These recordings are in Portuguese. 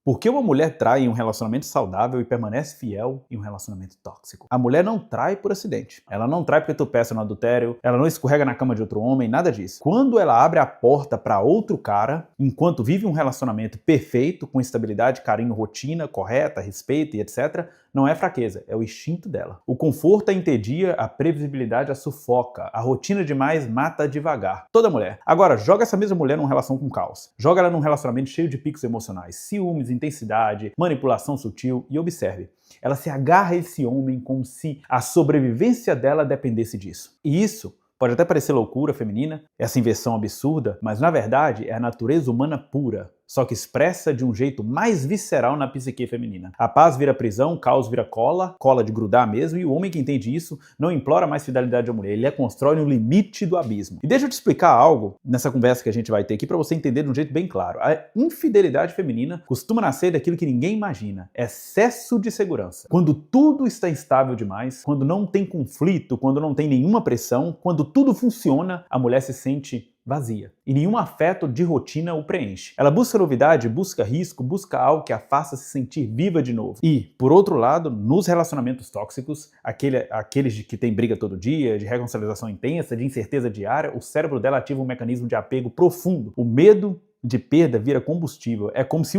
Por que uma mulher trai em um relacionamento saudável e permanece fiel em um relacionamento tóxico? A mulher não trai por acidente. Ela não trai porque tropeça no adultério, ela não escorrega na cama de outro homem, nada disso. Quando ela abre a porta para outro cara, enquanto vive um relacionamento perfeito, com estabilidade, carinho, rotina correta, respeito e etc., não é fraqueza, é o instinto dela. O conforto a entedia, a previsibilidade a sufoca, a rotina demais mata devagar. Toda mulher. Agora, joga essa mesma mulher numa relação com caos. Joga ela num relacionamento cheio de picos emocionais, ciúmes, intensidade, manipulação sutil e observe. Ela se agarra a esse homem como se a sobrevivência dela dependesse disso. E isso pode até parecer loucura feminina, essa inversão absurda, mas na verdade é a natureza humana pura, só que expressa de um jeito mais visceral na psique feminina. A paz vira prisão, o caos vira cola, cola de grudar mesmo, e o homem que entende isso não implora mais fidelidade à mulher, ele a constrói no limite do abismo. E deixa eu te explicar algo nessa conversa que a gente vai ter aqui para você entender de um jeito bem claro. A infidelidade feminina costuma nascer daquilo que ninguém imagina, excesso de segurança. Quando tudo está instável demais, quando não tem conflito, quando não tem nenhuma pressão, quando tudo funciona, a mulher se sente vazia. E nenhum afeto de rotina o preenche. Ela busca novidade, busca risco, busca algo que a faça se sentir viva de novo. E, por outro lado, nos relacionamentos tóxicos, aqueles que tem briga todo dia, de reconciliação intensa, de incerteza diária, o cérebro dela ativa um mecanismo de apego profundo. O medo de perda vira combustível. É como se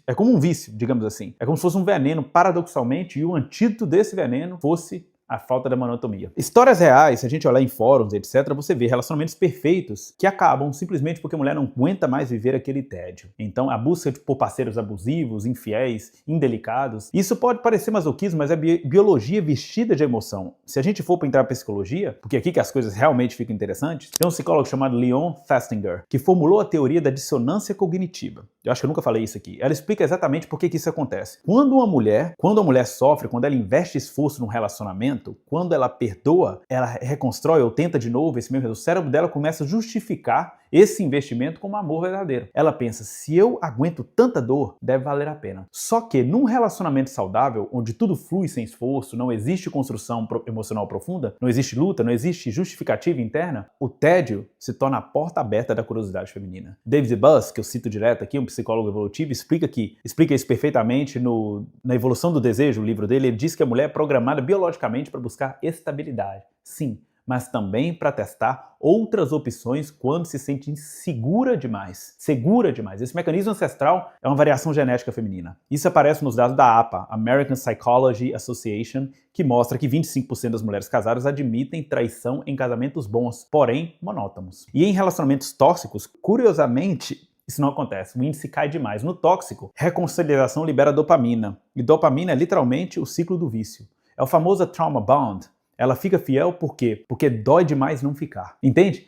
é como um vício, digamos assim. É como se fosse um veneno, paradoxalmente, e o antídoto desse veneno fosse a falta da monotonia. Histórias reais, se a gente olhar em fóruns, etc., você vê relacionamentos perfeitos que acabam simplesmente porque a mulher não aguenta mais viver aquele tédio. Então, a busca por parceiros abusivos, infiéis, indelicados, isso pode parecer masoquismo, mas é biologia vestida de emoção. Se a gente for para entrar para psicologia, porque é aqui que as coisas realmente ficam interessantes, tem um psicólogo chamado Leon Festinger, que formulou a teoria da dissonância cognitiva. Eu acho que eu nunca falei isso aqui. Ela explica exatamente por que isso acontece. Quando a mulher sofre, quando ela investe esforço num relacionamento, quando ela perdoa, ela reconstrói ou tenta de novo esse mesmo, o cérebro dela começa a justificar esse investimento como amor verdadeiro. Ela pensa, se eu aguento tanta dor, deve valer a pena. Só que num relacionamento saudável, onde tudo flui sem esforço, não existe construção emocional profunda, não existe luta, não existe justificativa interna, o tédio se torna a porta aberta da curiosidade feminina. David Buss, que eu cito direto aqui, um psicólogo evolutivo, explica isso perfeitamente na Evolução do Desejo, o livro dele. Ele diz que a mulher é programada biologicamente para buscar estabilidade. Sim, mas também para testar outras opções quando se sente insegura demais, segura demais. Esse mecanismo ancestral é uma variação genética feminina. Isso aparece nos dados da APA, American Psychology Association, que mostra que 25% das mulheres casadas admitem traição em casamentos bons, porém monótonos. E em relacionamentos tóxicos, curiosamente, isso não acontece, o índice cai demais. No tóxico, reconciliação libera dopamina, e dopamina é literalmente o ciclo do vício. É o famoso trauma bond. Ela fica fiel por quê? Porque dói demais não ficar. Entende?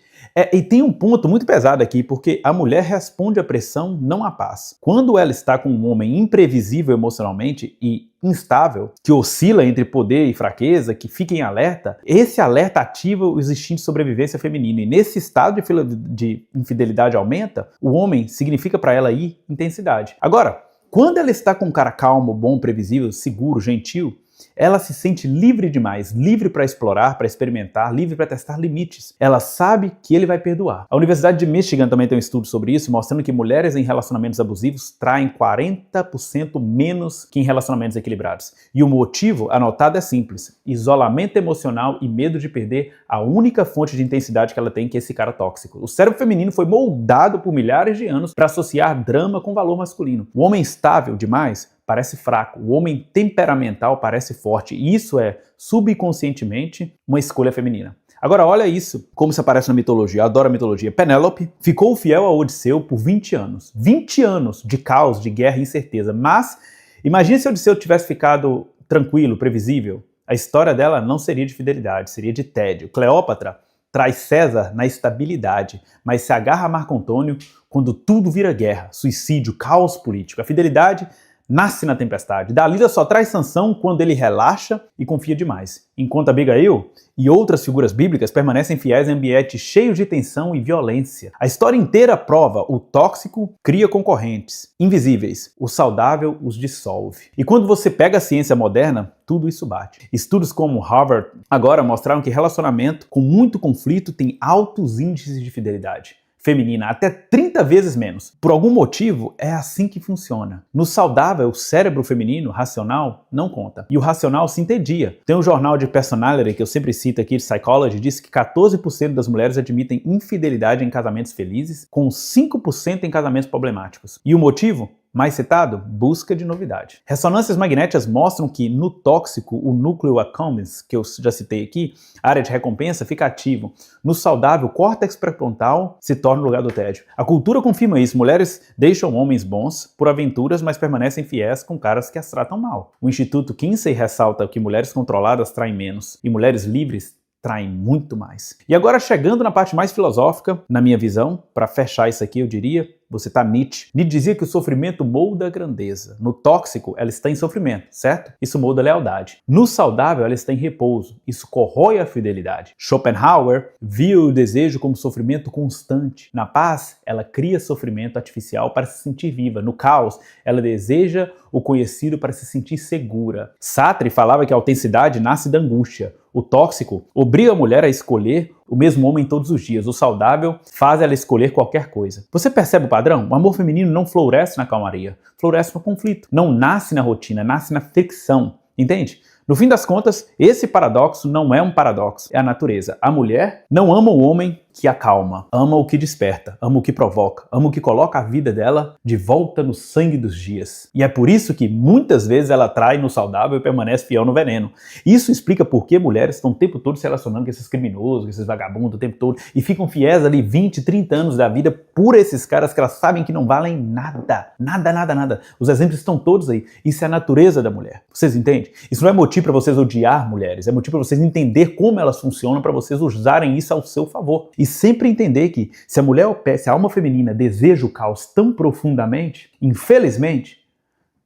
E tem um ponto muito pesado aqui, porque a mulher responde à pressão, não à paz. Quando ela está com um homem imprevisível emocionalmente e instável, que oscila entre poder e fraqueza, que fica em alerta, esse alerta ativa os instintos de sobrevivência feminina. E nesse estado de infidelidade aumenta, o homem significa para ela aí intensidade. Agora, quando ela está com um cara calmo, bom, previsível, seguro, gentil, ela se sente livre demais, livre para explorar, para experimentar, livre para testar limites. Ela sabe que ele vai perdoar. A Universidade de Michigan também tem um estudo sobre isso, mostrando que mulheres em relacionamentos abusivos traem 40% menos que em relacionamentos equilibrados. E o motivo anotado é simples: isolamento emocional e medo de perder a única fonte de intensidade que ela tem, que é esse cara tóxico. O cérebro feminino foi moldado por milhares de anos para associar drama com valor masculino. O homem estável demais parece fraco, o homem temperamental parece forte, e isso é, subconscientemente, uma escolha feminina. Agora olha isso, como isso aparece na mitologia, eu adoro a mitologia. Penélope ficou fiel a Odisseu por 20 anos. 20 anos de caos, de guerra e incerteza. Mas, imagine se Odisseu tivesse ficado tranquilo, previsível. A história dela não seria de fidelidade, seria de tédio. Cleópatra traz César na estabilidade, mas se agarra a Marco Antônio quando tudo vira guerra, suicídio, caos político. A fidelidade nasce na tempestade. Dalila só traz Sansão quando ele relaxa e confia demais. Enquanto Abigail e outras figuras bíblicas permanecem fiéis em ambientes cheios de tensão e violência. A história inteira prova: o tóxico cria concorrentes invisíveis, o saudável os dissolve. E quando você pega a ciência moderna, tudo isso bate. Estudos como Harvard agora mostraram que relacionamento com muito conflito tem altos índices de fidelidade. feminina, até 30 vezes menos. Por algum motivo, é assim que funciona. No saudável, o cérebro feminino, racional, não conta. E o racional se entendia. Tem um jornal de Personality, que eu sempre cito aqui, de Psychology, diz que 14% das mulheres admitem infidelidade em casamentos felizes, com 5% em casamentos problemáticos. E o motivo? Mais citado, busca de novidade. Ressonâncias magnéticas mostram que no tóxico, o núcleo accumbens, que eu já citei aqui, a área de recompensa, fica ativo. No saudável, o córtex pré-frontal se torna o lugar do tédio. A cultura confirma isso. Mulheres deixam homens bons por aventuras, mas permanecem fiéis com caras que as tratam mal. O Instituto Kinsey ressalta que mulheres controladas traem menos e mulheres livres traem muito mais. E agora, chegando na parte mais filosófica, na minha visão, para fechar isso aqui, eu diria, você tá Nietzsche. Nietzsche dizia que o sofrimento molda a grandeza. No tóxico, ela está em sofrimento, certo? Isso molda a lealdade. No saudável, ela está em repouso. Isso corrói a fidelidade. Schopenhauer viu o desejo como sofrimento constante. Na paz, ela cria sofrimento artificial para se sentir viva. No caos, ela deseja o conhecido para se sentir segura. Sartre falava que a autenticidade nasce da angústia. O tóxico obriga a mulher a escolher o mesmo homem todos os dias. O saudável faz ela escolher qualquer coisa. Você percebe o padrão? O amor feminino não floresce na calmaria, floresce no conflito. Não nasce na rotina, nasce na fricção. Entende? No fim das contas, esse paradoxo não é um paradoxo, é a natureza. A mulher não ama o homem que acalma, ama o que desperta, ama o que provoca, ama o que coloca a vida dela de volta no sangue dos dias. E é por isso que muitas vezes ela trai no saudável e permanece fiel no veneno. Isso explica por que mulheres estão o tempo todo se relacionando com esses criminosos, com esses vagabundos o tempo todo, e ficam fiéis ali 20, 30 anos da vida por esses caras que elas sabem que não valem nada. Nada, nada, nada. Os exemplos estão todos aí. Isso é a natureza da mulher. Vocês entendem? Isso não é motivo para vocês odiar mulheres, é motivo para vocês entender como elas funcionam, para vocês usarem isso ao seu favor. E sempre entender que se a mulher, se a alma feminina deseja o caos tão profundamente, infelizmente,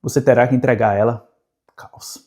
você terá que entregar a ela caos.